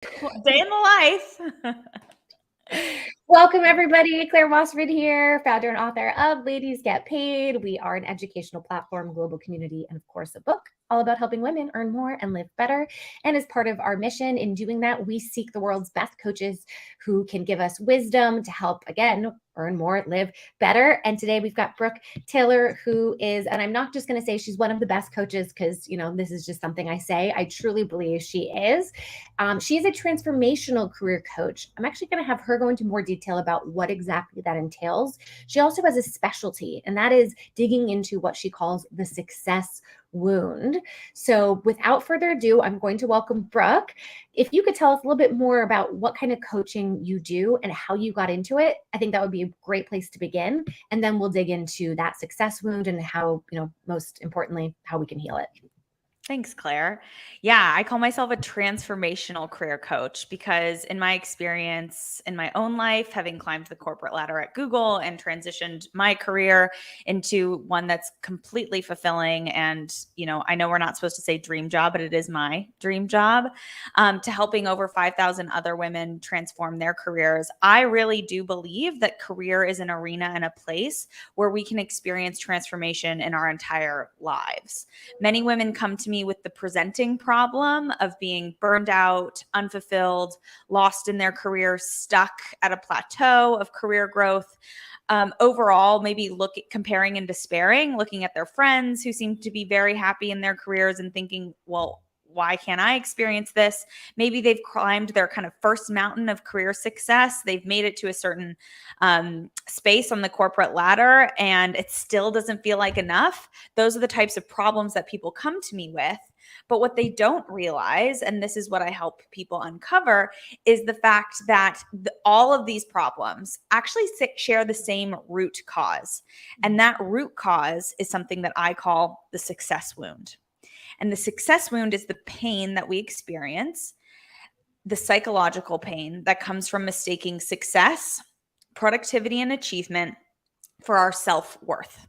Day in the life. Welcome, everybody. Claire Wasserman here, founder and author of Ladies Get Paid. We are an educational platform, global community, and of course, a book all about helping women earn more and live better. And as part of our mission in doing that, we seek the world's best coaches who can give us wisdom to help, again, earn more, live better. And today we've got Brooke Taylor, who is, and I'm not just going to say she's one of the best coaches because, this is just something I say. I truly believe she is. She's a transformational career coach. I'm actually going to have her go into more detail about what exactly that entails. She also has a specialty, and that is digging into what she calls the success wound. So without further ado, I'm going to welcome Brooke. If you could tell us a little bit more about what kind of coaching you do and how you got into it, I think that would be a great place to begin. And then we'll dig into that success wound and how, most importantly, how we can heal it. Thanks, Claire. Yeah, I call myself a transformational career coach because in my experience in my own life, having climbed the corporate ladder at Google and transitioned my career into one that's completely fulfilling. And, I know we're not supposed to say dream job, but it is my dream job, to helping over 5,000 other women transform their careers. I really do believe that career is an arena and a place where we can experience transformation in our entire lives. Many women come to me with the presenting problem of being burned out, unfulfilled, lost in their career, stuck at a plateau of career growth. Overall, maybe comparing and despairing, looking at their friends who seem to be very happy in their careers and thinking, well, why can't I experience this? Maybe they've climbed their kind of first mountain of career success. They've made it to a certain space on the corporate ladder, and it still doesn't feel like enough. Those are the types of problems that people come to me with. But what they don't realize, and this is what I help people uncover, is the fact that all of these problems actually share the same root cause. And that root cause is something that I call the success wound. And the success wound is the pain that we experience, the psychological pain that comes from mistaking success, productivity, and achievement for our self-worth.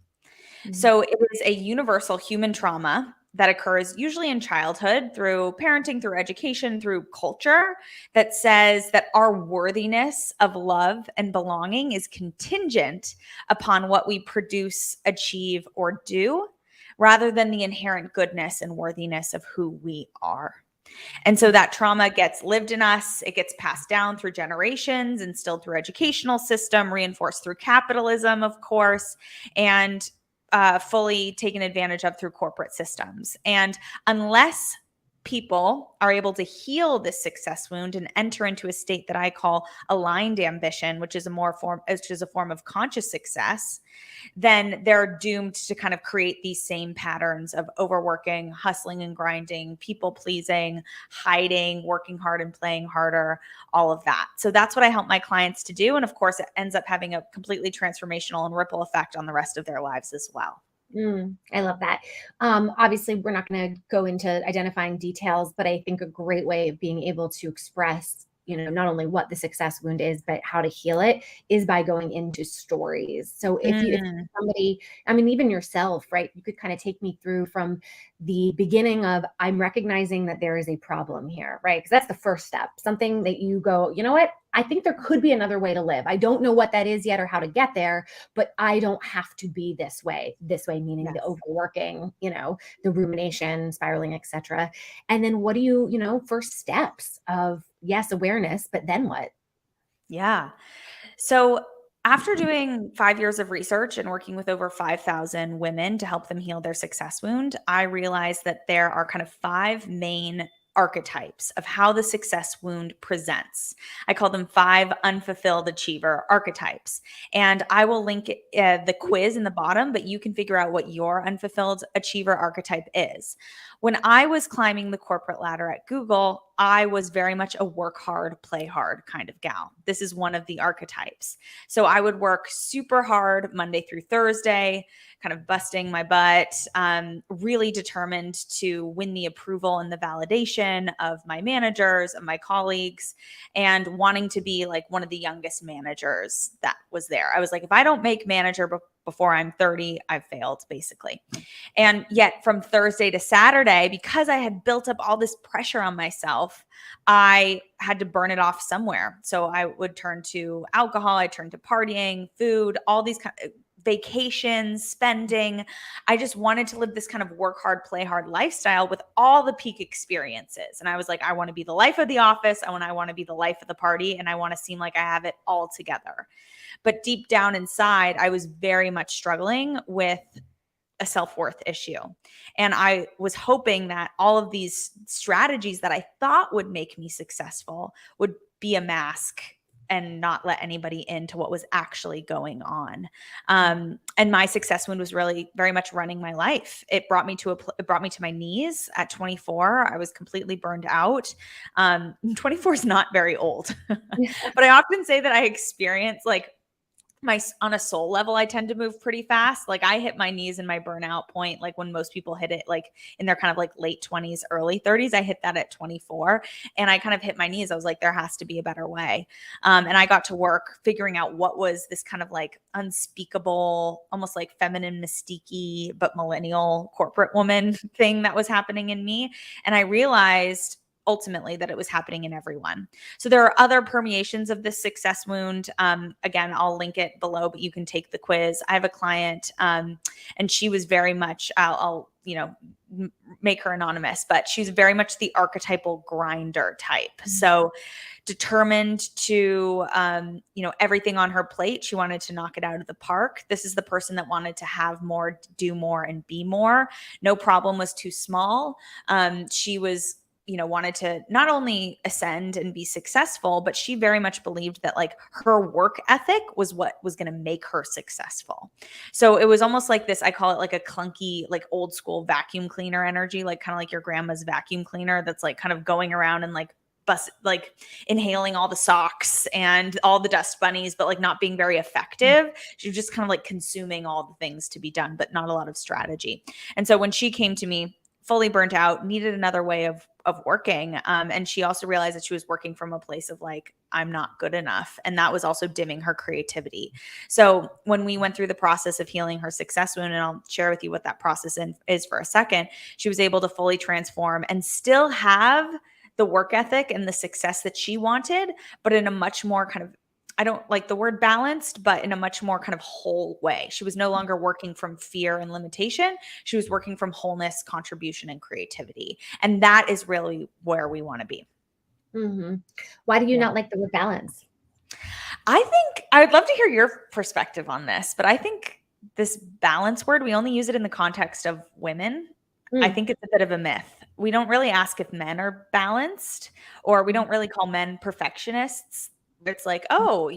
Mm-hmm. So it is a universal human trauma that occurs usually in childhood through parenting, through education, through culture that says that our worthiness of love and belonging is contingent upon what we produce, achieve, or do, rather than the inherent goodness and worthiness of who we are. And so that trauma gets lived in us. It gets passed down through generations, instilled through educational system, reinforced through capitalism, of course, and fully taken advantage of through corporate systems. And unless people are able to heal this success wound and enter into a state that I call aligned ambition, which is a form of conscious success, then they're doomed to kind of create these same patterns of overworking, hustling and grinding, people pleasing, hiding, working hard and playing harder, all of that. So that's what I help my clients to do. And of course, it ends up having a completely transformational and ripple effect on the rest of their lives as well. I love that. Obviously, we're not going to go into identifying details, but I think a great way of being able to express, not only what the success wound is, but how to heal it is by going into stories. So if somebody, even yourself, right, you could kind of take me through from the beginning of, I'm recognizing that there is a problem here, right? Because that's the first step, something that you go, you know what? I think there could be another way to live. I don't know what that is yet or how to get there, but I don't have to be this way meaning yes. The overworking, the rumination, spiraling, etc. And then what do you, first steps of, yes, awareness, but then what? Yeah. So after doing 5 years of research and working with over 5,000 women to help them heal their success wound, I realized that there are kind of 5 main archetypes of how the success wound presents. I call them 5 unfulfilled achiever archetypes. And I will link the quiz in the bottom, but you can figure out what your unfulfilled achiever archetype is. When I was climbing the corporate ladder at Google, I was very much a work hard, play hard kind of gal. This is one of the archetypes. So I would work super hard Monday through Thursday, kind of busting my butt, really determined to win the approval and the validation of my managers, of my colleagues, and wanting to be like one of the youngest managers that was there. I was like, if I don't make manager before I'm 30, I've failed basically. And yet from Thursday to Saturday, because I had built up all this pressure on myself, I had to burn it off somewhere. So I would turn to alcohol, I turned to partying, food, all these kind of vacations, spending. I just wanted to live this kind of work hard, play hard lifestyle with all the peak experiences. And I was like, I want to be the life of the office. I want to be the life of the party. And I want to seem like I have it all together. But deep down inside, I was very much struggling with a self-worth issue. And I was hoping that all of these strategies that I thought would make me successful would be a mask and not let anybody into what was actually going on. And my success wound was really very much running my life. It brought me to my knees at 24. I was completely burned out. 24 is not very old, but I often say that I experienced like on a soul level, I tend to move pretty fast. Like I hit my knees and my burnout point, like when most people hit it, like in their kind of like late 20s, early 30s, I hit that at 24 and I kind of hit my knees. I was like, there has to be a better way. And I got to work figuring out what was this kind of like unspeakable, almost like feminine mystique-y, but millennial corporate woman thing that was happening in me. And I realized ultimately that it was happening in everyone. So there are other permeations of this success wound. Again, I'll link it below, but you can take the quiz. I have a client and she was very much, I'll make her anonymous, but she's very much the archetypal grinder type. So determined to, everything on her plate. She wanted to knock it out of the park. This is the person that wanted to have more, do more, and be more. No problem was too small. She was wanted to not only ascend and be successful, but she very much believed that like her work ethic was what was going to make her successful. So it was almost like this, I call it like a clunky, like old school vacuum cleaner energy, like kind of like your grandma's vacuum cleaner that's like kind of going around and like inhaling all the socks and all the dust bunnies, but like not being very effective. She was just kind of like consuming all the things to be done, but not a lot of strategy. And so when she came to me, fully burnt out, needed another way of working. And she also realized that she was working from a place of like, I'm not good enough. And that was also dimming her creativity. So when we went through the process of healing her success wound, and I'll share with you what that process is for a second, she was able to fully transform and still have the work ethic and the success that she wanted, but in a much more kind of, I don't like the word balanced, but in a much more kind of whole way. She was no longer working from fear and limitation. She was working from wholeness, contribution, and creativity. And that is really where we want to be. Mm-hmm. Why do you not like the word balance? I think I would love to hear your perspective on this, but I think this balance word, we only use it in the context of women. I think it's a bit of a myth. We don't really ask if men are balanced, or we don't really call men perfectionists. It's like, oh,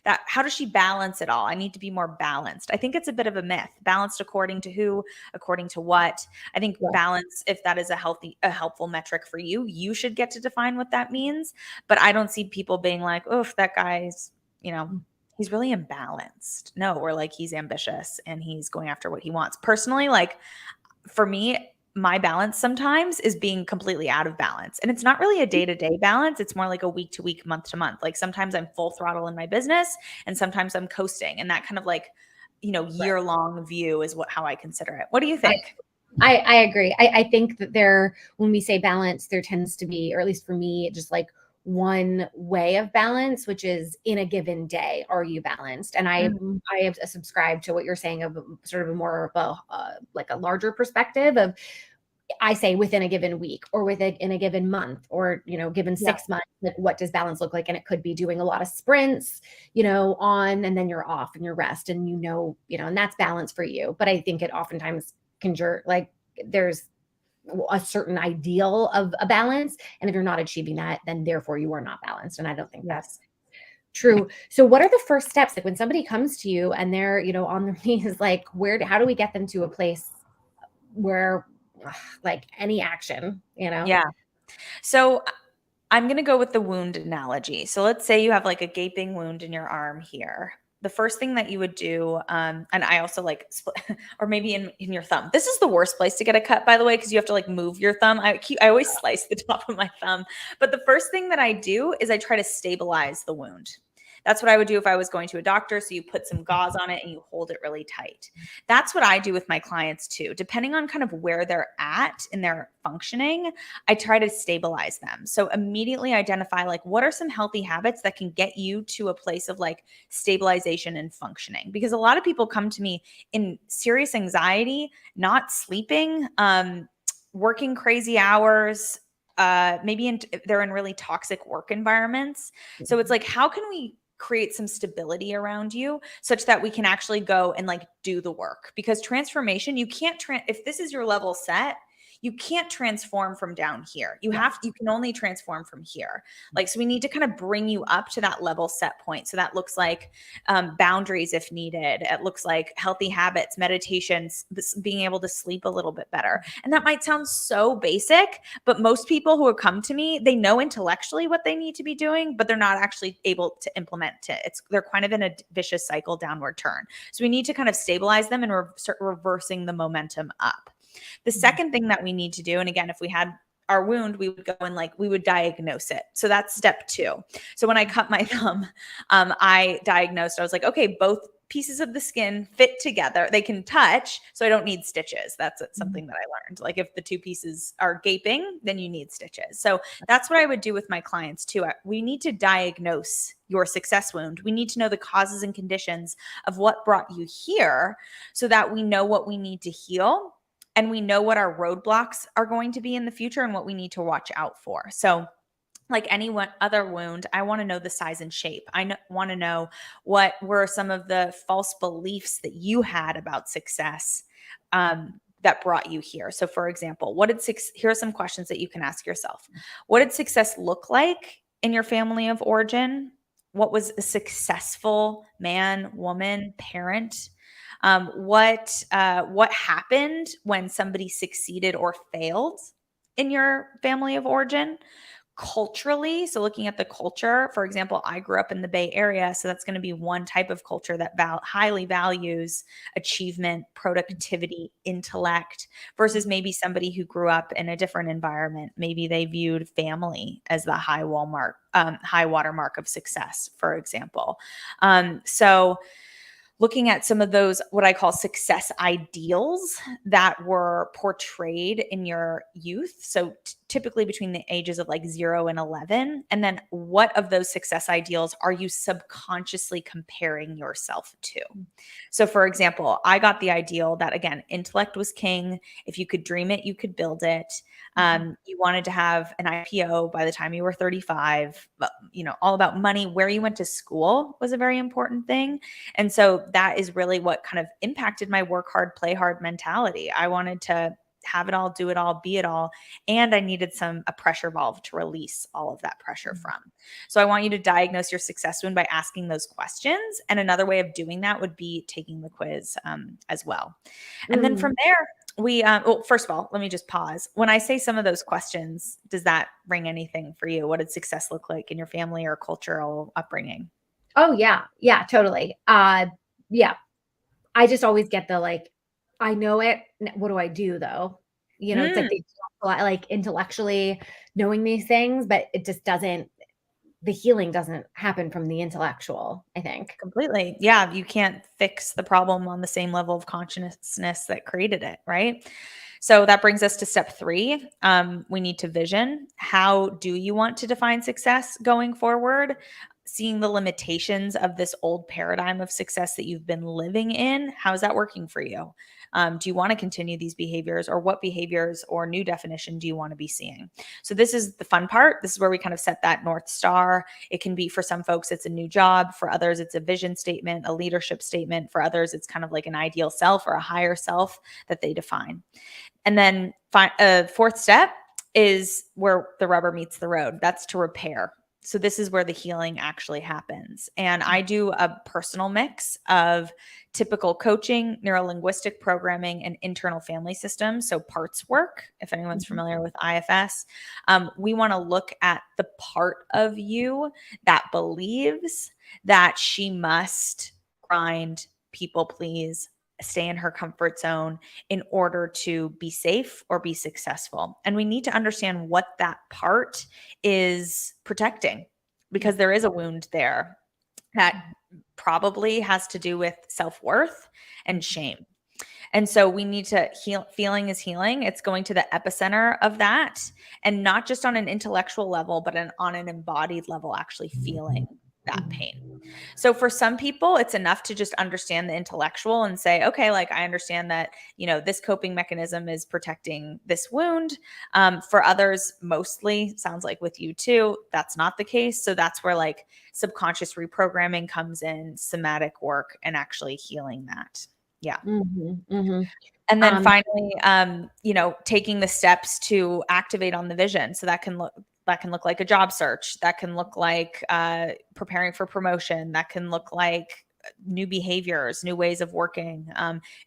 that, how does she balance it all? I need to be more balanced. I think it's a bit of a myth. Balanced according to who, according to what? I think balance, if that is a helpful metric for you, you should get to define what that means. But I don't see people being like, oh, if that guy's, he's really imbalanced. No, we're like, he's ambitious and he's going after what he wants. Personally, like for me, my balance sometimes is being completely out of balance. And it's not really a day-to-day balance. It's more like a week-to-week, month-to-month. Like sometimes I'm full throttle in my business and sometimes I'm coasting. And that kind of like, year-long view is how I consider it. What do you think? I agree. I think that when we say balance, there tends to be, or at least for me, just like one way of balance, which is in a given day, are you balanced? And I have subscribed to what you're saying of sort of a more of like a larger perspective of, I say within a given week or in a given month or, given 6 months, like what does balance look like? And it could be doing a lot of sprints, on, and then you're off and you're rest and, and that's balance for you. But I think it oftentimes like there's a certain ideal of a balance. And if you're not achieving that, then therefore you are not balanced. And I don't think that's true. So what are the first steps? Like when somebody comes to you and they're, on their knees, like how do we get them to a place where like any action, Yeah. So I'm going to go with the wound analogy. So let's say you have like a gaping wound in your arm here. The first thing that you would do, and I also like split, or maybe in your thumb. This is the worst place to get a cut, by the way, because you have to like move your thumb. I always slice the top of my thumb. But the first thing that I do is I try to stabilize the wound. That's what I would do if I was going to a doctor. So you put some gauze on it and you hold it really tight. That's what I do with my clients too. Depending on kind of where they're at in their functioning, I try to stabilize them. So immediately identify like what are some healthy habits that can get you to a place of like stabilization and functioning. Because a lot of people come to me in serious anxiety, not sleeping, working crazy hours, maybe they're in really toxic work environments. So it's like, how can we create some stability around you such that we can actually go and like do the work? Because transformation, you can't, if this is your level set, you can't transform from down here. You can only transform from here. Like, so we need to kind of bring you up to that level set point. So that looks like boundaries if needed. It looks like healthy habits, meditations, being able to sleep a little bit better. And that might sound so basic, but most people who have come to me, they know intellectually what they need to be doing, but they're not actually able to implement it. They're kind of in a vicious cycle, downward turn. So we need to kind of stabilize them and start reversing the momentum up. The second thing that we need to do, and again, if we had our wound, we would go and like, we would diagnose it. So that's step 2. So when I cut my thumb, I diagnosed, I was like, okay, both pieces of the skin fit together. They can touch, so I don't need stitches. That's something that I learned. Like if the 2 pieces are gaping, then you need stitches. So that's what I would do with my clients too. We need to diagnose your success wound. We need to know the causes and conditions of what brought you here so that we know what we need to heal. And we know what our roadblocks are going to be in the future and what we need to watch out for. So like any other wound, I want to know the size and shape. I want to know what were some of the false beliefs that you had about success that brought you here. So for example, here are some questions that you can ask yourself. What did success look like in your family of origin? What was a successful man, woman, parent? What happened when somebody succeeded or failed in your family of origin? Culturally, so looking at the culture, for example, I grew up in the Bay Area, so that's going to be one type of culture that highly values achievement, productivity, intellect, versus maybe somebody who grew up in a different environment. Maybe they viewed family as the high watermark of success, for example. So looking at some of those, what I call success ideals that were portrayed in your youth. So typically between the ages of like 0 and 11. And then what of those success ideals are you subconsciously comparing yourself to? So for example, I got the ideal that again, intellect was king. If you could dream it, you could build it. You wanted to have an IPO by the time you were 35, but, all about money. Where you went to school was a very important thing. And so that is really what kind of impacted my work hard, play hard mentality. I wanted to have it all, do it all, be it all. And I needed a pressure valve to release all of that pressure from. So I want you to diagnose your success wound by asking those questions. And another way of doing that would be taking the quiz as well. And then from there, well, first of all, let me just pause. When I say some of those questions, does that ring anything for you? What did success look like in your family or cultural upbringing? Oh yeah. Yeah, totally. Yeah. I just always get the, like, I know it. What do I do though? It's like intellectually knowing these things, but it just the healing doesn't happen from the intellectual, I think. Completely. Yeah. You can't fix the problem on the same level of consciousness that created it. Right. So that brings us to step 3. We need to vision. How do you want to define success going forward? Seeing the limitations of this old paradigm of success that you've been living in. How is that working for you? Do you want to continue these behaviors, or what behaviors or new definition do you want to be seeing? So this is the fun part. This is where we kind of set that North Star. It can be, for some folks, it's a new job. For others, it's a vision statement, a leadership statement. For others, it's kind of like an ideal self or a higher self that they define. And then fourth step is where the rubber meets the road. That's to repair. So this is where the healing actually happens. And I do a personal mix of typical coaching, neuro-linguistic programming, and internal family systems. So parts work, if anyone's familiar with IFS, we want to look at the part of you that believes that she must grind, people please, stay in her comfort zone in order to be safe or be successful. And we need to understand what that part is protecting, because there is a wound there. that probably has to do with self-worth and shame. And so we need to heal. Feeling is healing. It's going to the epicenter of that, and not just on an intellectual level, but on an embodied level, actually feeling that pain. So for some people, it's enough to just understand the intellectual and say, okay, like I understand that, this coping mechanism is protecting this wound. For others, mostly sounds like with you too, that's not the case. So that's where like subconscious reprogramming comes in, somatic work, and actually healing that. Yeah. Mm-hmm, mm-hmm. And then finally, taking the steps to activate on the vision. So that can look like a job search. That can look like preparing for promotion. That can look like new behaviors, new ways of working.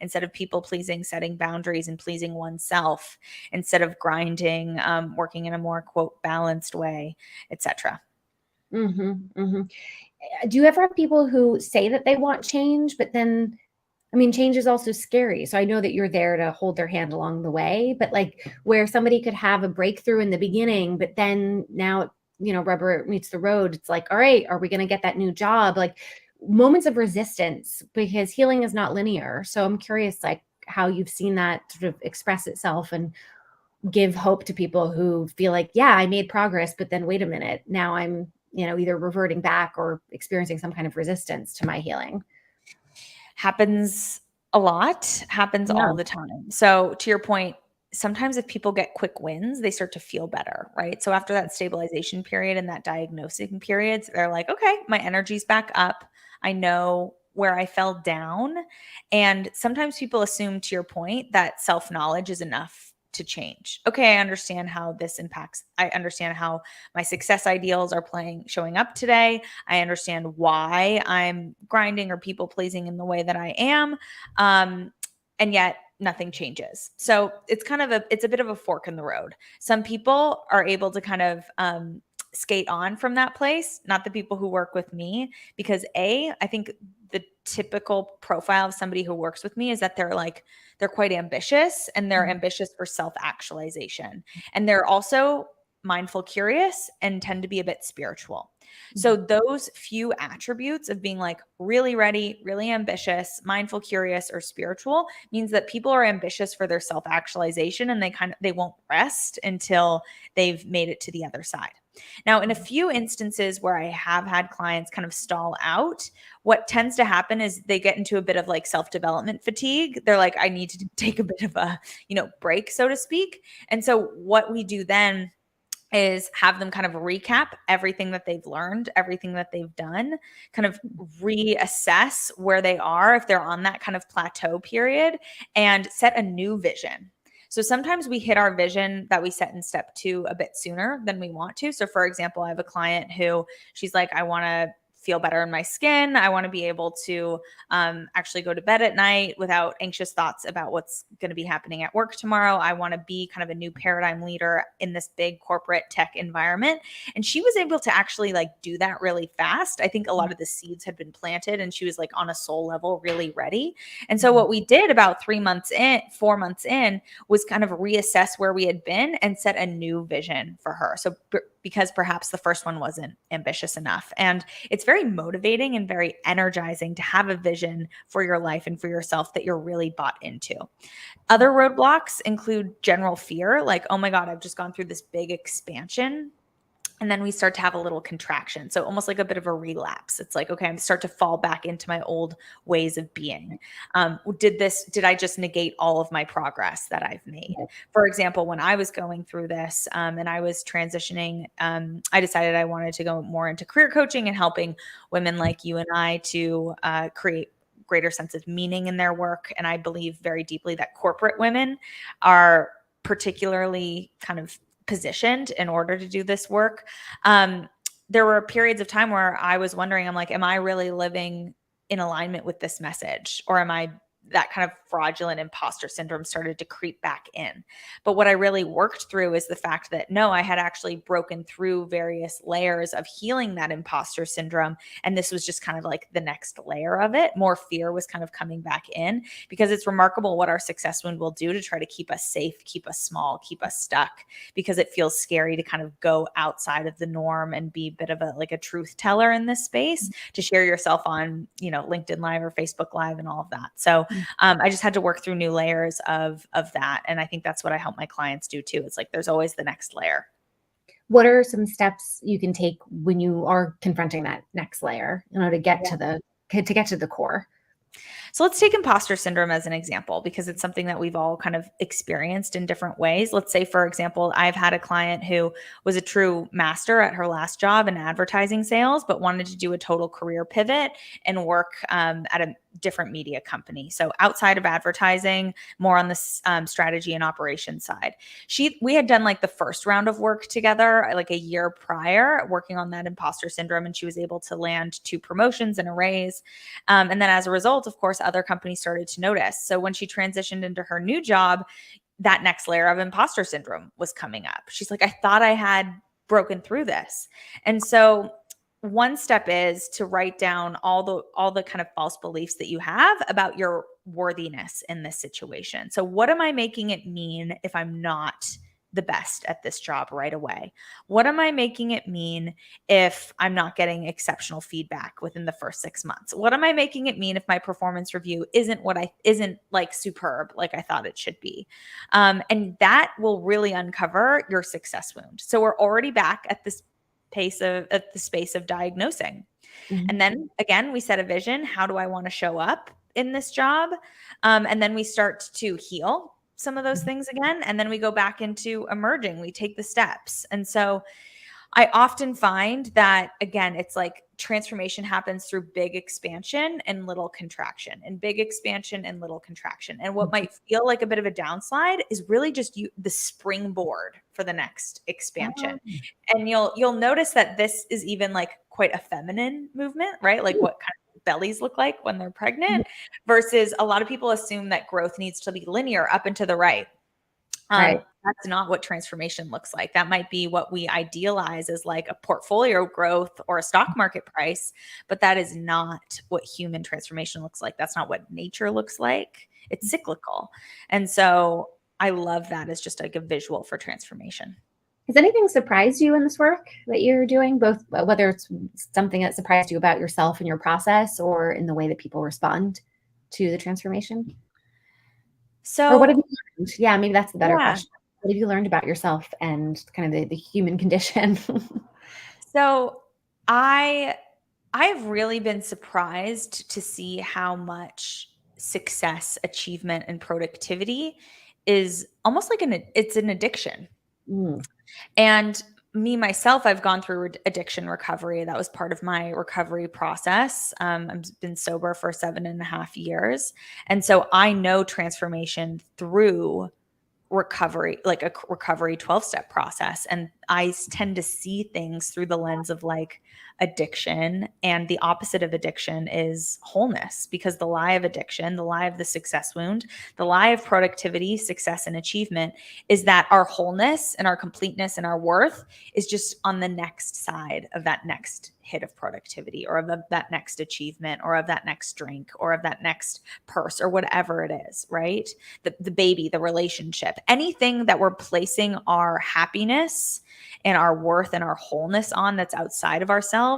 Instead of people pleasing, setting boundaries and pleasing oneself. Instead of grinding, working in a more, quote, balanced way, etc. Mm-hmm, mm-hmm. Do you ever have people who say that they want change, but then, change is also scary. So I know that you're there to hold their hand along the way, but like where somebody could have a breakthrough in the beginning, but then now, rubber meets the road. It's like, all right, are we going to get that new job? Like moments of resistance, because healing is not linear. So I'm curious, like how you've seen that sort of express itself and give hope to people who feel like, yeah, I made progress, but then wait a minute, now I'm, either reverting back or experiencing some kind of resistance to my healing. Happens a lot, happens all the time. So to your point, sometimes if people get quick wins, they start to feel better, right? So after that stabilization period and that diagnosing period, they're like, okay, my energy's back up. I know where I fell down. And sometimes people assume, to your point, that self-knowledge is enough to change. Okay, I understand how this impacts. I understand how my success ideals are showing up today. I understand why I'm grinding or people pleasing in the way that I am. And yet nothing changes. So it's it's a bit of a fork in the road. Some people are able to kind of skate on from that place, not the people who work with me, because I think the typical profile of somebody who works with me is that they're quite ambitious, and they're ambitious for self-actualization. And they're also mindful, curious, and tend to be a bit spiritual. So those few attributes of being like really ready, really ambitious, mindful, curious, or spiritual means that people are ambitious for their self-actualization, and they won't rest until they've made it to the other side. Now, in a few instances where I have had clients kind of stall out, what tends to happen is they get into a bit of like self-development fatigue. They're like, I need to take a bit of a, break, so to speak. And so what we do then is have them kind of recap everything that they've learned, everything that they've done, kind of reassess where they are if they're on that kind of plateau period, and set a new vision. So sometimes we hit our vision that we set in step 2 a bit sooner than we want to. So for example, I have a client who she's like, I want to feel better in my skin. I want to be able to actually go to bed at night without anxious thoughts about what's going to be happening at work tomorrow. I want to be kind of a new paradigm leader in this big corporate tech environment. And she was able to actually like do that really fast. I think a lot of the seeds had been planted, and she was like on a soul level really ready. And so what we did about 4 months in was kind of reassess where we had been and set a new vision for her. So because perhaps the first one wasn't ambitious enough. And it's very motivating and very energizing to have a vision for your life and for yourself that you're really bought into. Other roadblocks include general fear, like, oh my God, I've just gone through this big expansion. And then we start to have a little contraction. So almost like a bit of a relapse. It's like, okay, I'm start to fall back into my old ways of being. Did I just negate all of my progress that I've made? For example, when I was going through this and I was transitioning, I decided I wanted to go more into career coaching and helping women like you and I to create greater sense of meaning in their work. And I believe very deeply that corporate women are particularly kind of positioned in order to do this work. There were periods of time where I was wondering, I'm like, am I really living in alignment with this message? Or am I that kind of fraudulent imposter syndrome started to creep back in. But what I really worked through is the fact that no, I had actually broken through various layers of healing that imposter syndrome. And this was just kind of like the next layer of it. More fear was kind of coming back in, because it's remarkable what our success wound will do to try to keep us safe, keep us small, keep us stuck, because it feels scary to kind of go outside of the norm and be a bit of a truth teller in this space, to share yourself on, LinkedIn Live or Facebook Live and all of that. So I just had to work through new layers of that. And I think that's what I help my clients do too. It's like, there's always the next layer. What are some steps you can take when you are confronting that next layer, to get to the core? So let's take imposter syndrome as an example, because it's something that we've all kind of experienced in different ways. Let's say, for example, I've had a client who was a true master at her last job in advertising sales, but wanted to do a total career pivot and work at a different media company. So outside of advertising, more on the strategy and operations side. We had done like the first round of work together, like a year prior, working on that imposter syndrome, and she was able to land 2 promotions and a raise. And then as a result, of course, other companies started to notice. So when she transitioned into her new job, that next layer of imposter syndrome was coming up. She's like, I thought I had broken through this. And so one step is to write down all the kind of false beliefs that you have about your worthiness in this situation. So what am I making it mean if I'm not the best at this job right away? What am I making it mean if I'm not getting exceptional feedback within the first 6 months? What am I making it mean if my performance review isn't like superb, like I thought it should be? And that will really uncover your success wound. So we're already back at the space of diagnosing. Mm-hmm. And then again, we set a vision. How do I want to show up in this job? And then we start to heal some of those things again. And then we go back into emerging. We take the steps. And so I often find that, again, it's like transformation happens through big expansion and little contraction, and big expansion and little contraction. And what might feel like a bit of a downslide is really just the springboard for the next expansion. And you'll notice that this is even like quite a feminine movement, right? Like what kind of bellies look like when they're pregnant, versus a lot of people assume that growth needs to be linear up and to the right. Right. That's not what transformation looks like. That might be what we idealize as like a portfolio growth or a stock market price, but that is not what human transformation looks like. That's not what nature looks like. It's cyclical. And so I love that as just like a visual for transformation. Has anything surprised you in this work that you're doing, both whether it's something that surprised you about yourself and your process, or in the way that people respond to the transformation? So, or what have you learned? Yeah, maybe that's the better question. What have you learned about yourself and kind of the human condition? So I've really been surprised to see how much success, achievement, and productivity is almost like it's an addiction. And me, myself, I've gone through addiction recovery. That was part of my recovery process. I've been sober for 7.5 years. And so I know transformation through recovery, like a recovery 12-step process. And I tend to see things through the lens of like addiction, and the opposite of addiction is wholeness, because the lie of addiction, the lie of the success wound, the lie of productivity, success, and achievement is that our wholeness and our completeness and our worth is just on the next side of that next hit of productivity, or of that next achievement, or of that next drink, or of that next purse, or whatever it is, right? The baby, the relationship, anything that we're placing our happiness and our worth and our wholeness on that's outside of ourselves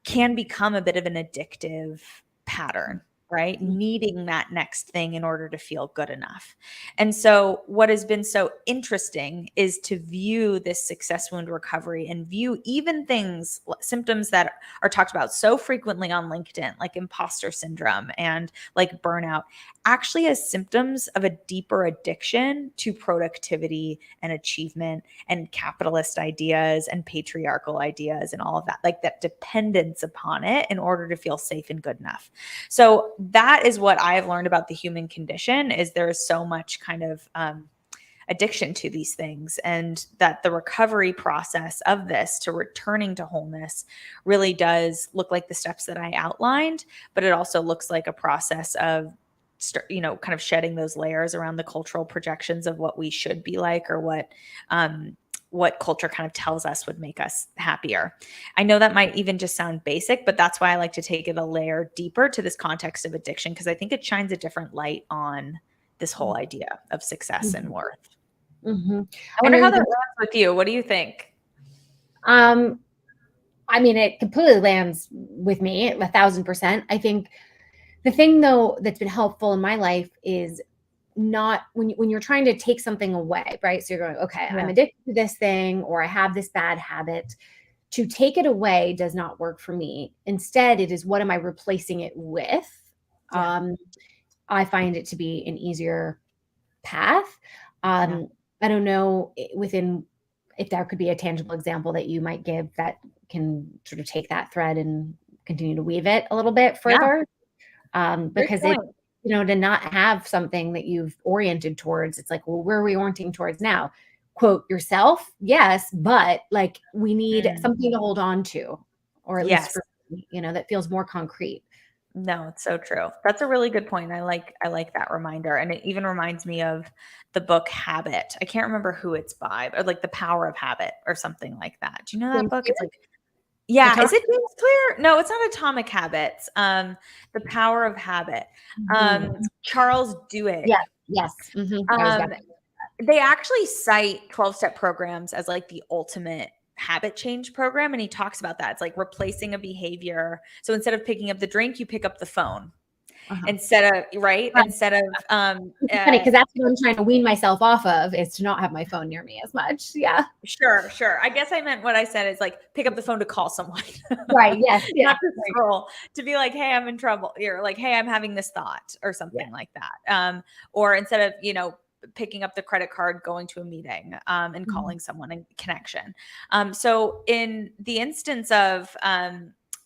can become a bit of an addictive pattern, right? Needing that next thing in order to feel good enough. And so what has been so interesting is to view this success wound recovery and view even things, symptoms that are talked about so frequently on LinkedIn, like imposter syndrome and like burnout, actually as symptoms of a deeper addiction to productivity and achievement and capitalist ideas and patriarchal ideas and all of that, like that dependence upon it in order to feel safe and good enough. So that is what I've learned about the human condition, is there is so much kind of addiction to these things, and that the recovery process of this to returning to wholeness really does look like the steps that I outlined, but it also looks like a process of start, kind of shedding those layers around the cultural projections of what we should be like, or what culture kind of tells us would make us happier. I know that might even just sound basic, but that's why I like to take it a layer deeper to this context of addiction, because I think it shines a different light on this whole idea of success and worth. Mm-hmm. I wonder how that lands with you. What do you think? I mean, it completely lands with me 1,000%. I think the thing, though, that's been helpful in my life is not when you're trying to take something away, right? So you're going, okay, I'm addicted to this thing, or I have this bad habit. To take it away does not work for me. Instead, it is, what am I replacing it with? I find it to be an easier path. I don't know if there could be a tangible example that you might give that can sort of take that thread and continue to weave it a little bit further. Because it, to not have something that you've oriented towards, it's like, well, where are we orienting towards now? Quote, yourself. Yes. But like, we need something to hold on to, or at least, that feels more concrete. No, it's so true. That's a really good point. I like that reminder. And it even reminds me of the book Habit. I can't remember who it's by, but like The Power of Habit or something like that. Do you know that book? It's like, is it James Clear? No, it's not Atomic Habits. The Power of Habit. Charles Duhigg. Yes. They actually cite 12-step programs as like the ultimate habit change program. And he talks about that. It's like replacing a behavior. So instead of picking up the drink, you pick up the phone. Instead of it's funny because that's what I'm trying to wean myself off of, is to not have my phone near me as much. Sure. I guess I meant what I said is like pick up the phone to call someone. Right. Yes. Not to scroll, to be like, hey, I'm in trouble. You're like, hey, I'm having this thought, or something like that. Or instead of, picking up the credit card, going to a meeting, and calling someone in connection. So in the instance of,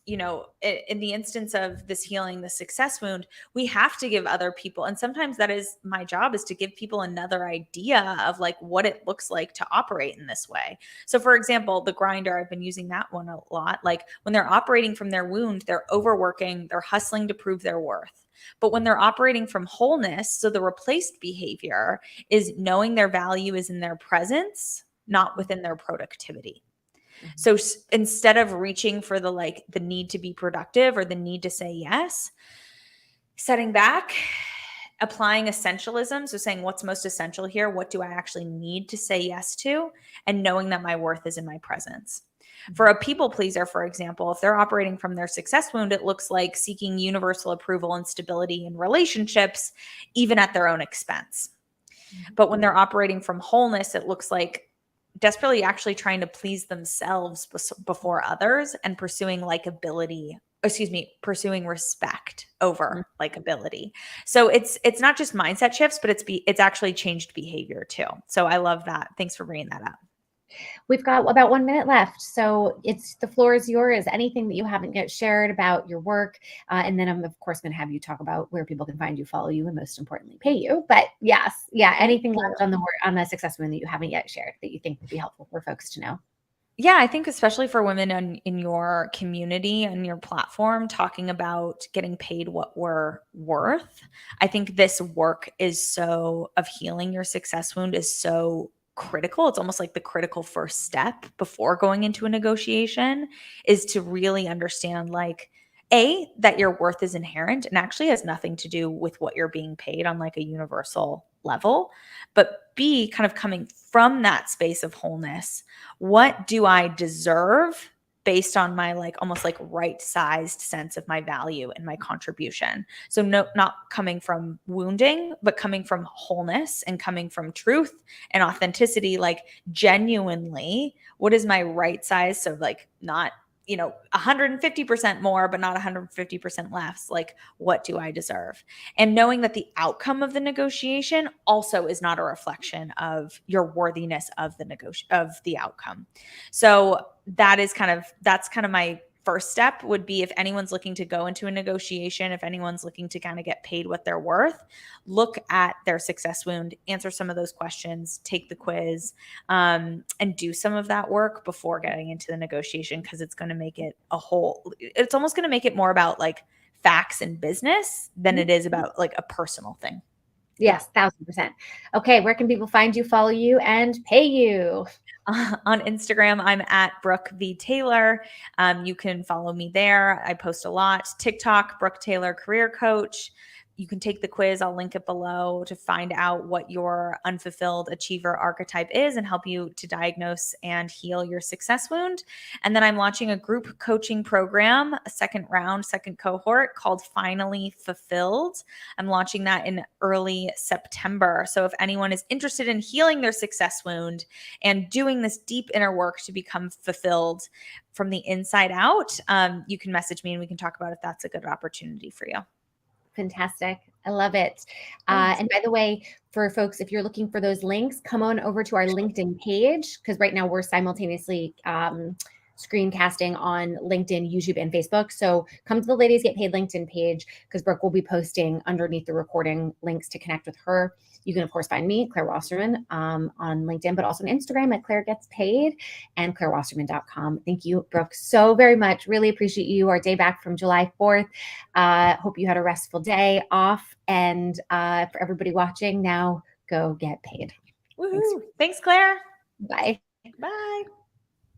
in the instance of this healing, the success wound, we have to give other people, and sometimes that is my job, is to give people another idea of like what it looks like to operate in this way. So for example, the grinder, I've been using that one a lot. Like when they're operating from their wound, they're overworking, they're hustling to prove their worth. But when they're operating from wholeness, so the replaced behavior is knowing their value is in their presence, not within their productivity. So instead of reaching for the need to be productive or the need to say yes, setting back, applying essentialism. So saying what's most essential here, what do I actually need to say yes to, and knowing that my worth is in my presence. For a people pleaser, for example, if they're operating from their success wound, it looks like seeking universal approval and stability in relationships, even at their own expense. But when they're operating from wholeness, it looks like desperately actually trying to please themselves before others, and pursuing respect over likability. So it's not just mindset shifts, but it's actually changed behavior too. So I love that. Thanks for bringing that up. We've got about 1 minute left. So the floor is yours. Anything that you haven't yet shared about your work. And then I'm of course going to have you talk about where people can find you, follow you, and most importantly, pay you. But anything left on the success wound that you haven't yet shared that you think would be helpful for folks to know? Yeah, I think especially for women in your community and your platform, talking about getting paid what we're worth. I think this work of healing your success wound is so critical. It's almost like the critical first step before going into a negotiation, is to really understand that your worth is inherent and actually has nothing to do with what you're being paid on like a universal level. But B, kind of coming from that space of wholeness, what do I deserve based on my almost right-sized sense of my value and my contribution? So not coming from wounding, but coming from wholeness and coming from truth and authenticity, genuinely, what is my right size? So not 150% more, but not 150% less. What do I deserve? And knowing that the outcome of the negotiation also is not a reflection of your worthiness of the outcome. So that's kind of my first step would be, if anyone's looking to go into a negotiation, if anyone's looking to kind of get paid what they're worth, look at their success wound, answer some of those questions, take the quiz, and do some of that work before getting into the negotiation, because it's going to make it it's almost going to make it more about facts in business than it is about like a personal thing. Yes, 1,000%. Okay, where can people find you, follow you, and pay you? On Instagram, I'm at Brooke V. Taylor. You can follow me there. I post a lot. TikTok, Brooke Taylor Career Coach. You can take the quiz. I'll link it below to find out what your unfulfilled achiever archetype is and help you to diagnose and heal your success wound. And then I'm launching a group coaching program, a second round, second cohort called Finally Fulfilled. I'm launching that in early September. So if anyone is interested in healing their success wound and doing this deep inner work to become fulfilled from the inside out, you can message me and we can talk about if that's a good opportunity for you. Fantastic. I love it. And by the way, for folks, if you're looking for those links, come on over to our LinkedIn page, because right now we're simultaneously screencasting on LinkedIn, YouTube, and Facebook. So come to the Ladies Get Paid LinkedIn page, because Brooke will be posting underneath the recording links to connect with her. You can, of course, find me, Claire Wasserman, on LinkedIn, but also on Instagram at Claire Gets Paid and clairewasserman.com. Thank you, Brooke, so very much. Really appreciate you. Our day back from July 4th. Hope you had a restful day off. And for everybody watching, now go get paid. Woohoo. Thanks, Claire. Bye. Bye.